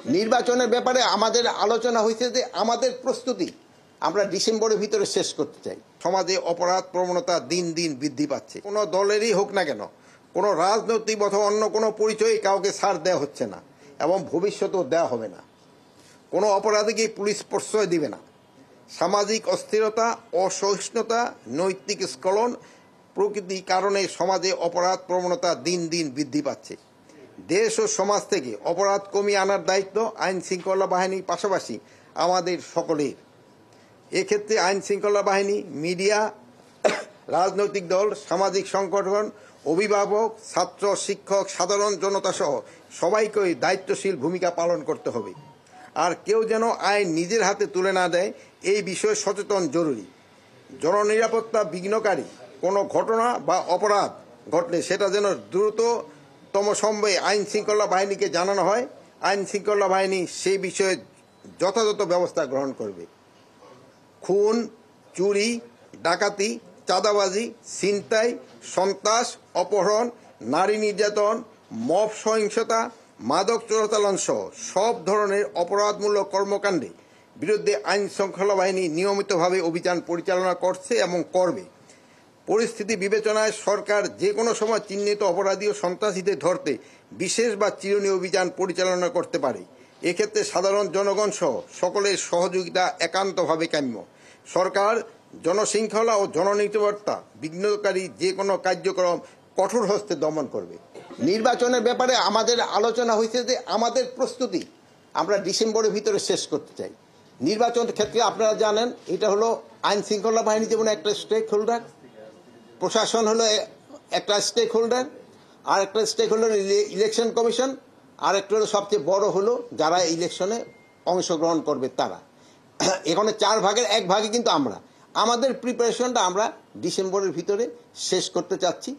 নির্বাচনের ব্যাপারে আমাদের আলোচনা হয়েছে যে আমাদের প্রস্তুতি আমরা ডিসেম্বরের ভিতরে শেষ করতে চাই। সমাজে অপরাধ প্রবণতা দিন দিন বৃদ্ধি পাচ্ছে। কোনো দলেরই হোক না কেন, কোনো রাজনৈতিক অথবা অন্য কোনো পরিচয়ে কাউকে ছাড় দেওয়া হচ্ছে না এবং ভবিষ্যতেও দেওয়া হবে না। কোনো অপরাধীকে পুলিশ প্রশ্রয় দিবে না। সামাজিক অস্থিরতা, অসহিষ্ণুতা, নৈতিক স্খলন প্রকৃতির কারণে সমাজে অপরাধ প্রবণতা দিন দিন বৃদ্ধি পাচ্ছে। দেশ ও সমাজ থেকে অপরাধ কমিয়ে আনার দায়িত্ব আইন শৃঙ্খলা বাহিনীর পাশাপাশি আমাদের সকলের। এক্ষেত্রে আইন শৃঙ্খলা বাহিনী, মিডিয়া, রাজনৈতিক দল, সামাজিক সংগঠন, অভিভাবক, ছাত্র, শিক্ষক, সাধারণ জনতা সহ সবাইকেই দায়িত্বশীল ভূমিকা পালন করতে হবে। আর কেউ যেন আইন নিজের হাতে তুলে না দেয়, এই বিষয়ে সচেতন জরুরি। জননিরাপত্তা বিঘ্নকারী কোনো ঘটনা বা অপরাধ ঘটলে সেটা যেন দ্রুততম সময়ে আইন শৃঙ্খলা বাহিনীকে জানানো হয়। আইন শৃঙ্খলা বাহিনী সেই বিষয়ে যথাযথ ব্যবস্থা গ্রহণ করবে। খুন, চুরি, ডাকাতি, চাঁদাবাজি, ছিনতাই, সন্ত্রাস, অপহরণ, নারী নির্যাতন, মব সহিংসতা, মাদক চোরাচালান সহ সব ধরনের অপরাধমূলক কর্মকাণ্ডে বিরুদ্ধে আইন শৃঙ্খলা বাহিনী নিয়মিতভাবে অভিযান পরিচালনা করছে এবং করবে। পরিস্থিতি বিবেচনায় সরকার যে কোনো সময় চিহ্নিত অপরাধী ও সন্ত্রাসীদের ধরতে বিশেষ বা চিরুনি অভিযান পরিচালনা করতে পারে। এক্ষেত্রে সাধারণ জনগণ সহ সকলের সহযোগিতা একান্তভাবে কাম্য। সরকার জনশৃঙ্খলা ও জননিরাপত্তা বিঘ্নকারী যে কোনো কার্যক্রম কঠোর হস্তে দমন করবে। নির্বাচনের ব্যাপারে আমাদের আলোচনা হয়েছে যে আমাদের প্রস্তুতি আমরা ডিসেম্বরের ভিতরে শেষ করতে চাই। নির্বাচন ক্ষেত্রে আপনারা জানেন এটা হলো আইন শৃঙ্খলা বাহিনী যেমন একটা স্টেক হোল্ডার, প্রশাসন হলো একটা স্টেক হোল্ডার, আর একটা স্টেক হোল্ডার ইলেকশন কমিশন, আর একটা হলো সবচেয়ে বড় হলো যারা ইলেকশনে অংশগ্রহণ করবে তারা। এখানে 4 ভাগের 1 ভাগে কিন্তু আমরা আমাদের প্রিপারেশনটা আমরা ডিসেম্বরের ভিতরে শেষ করতে চাচ্ছি।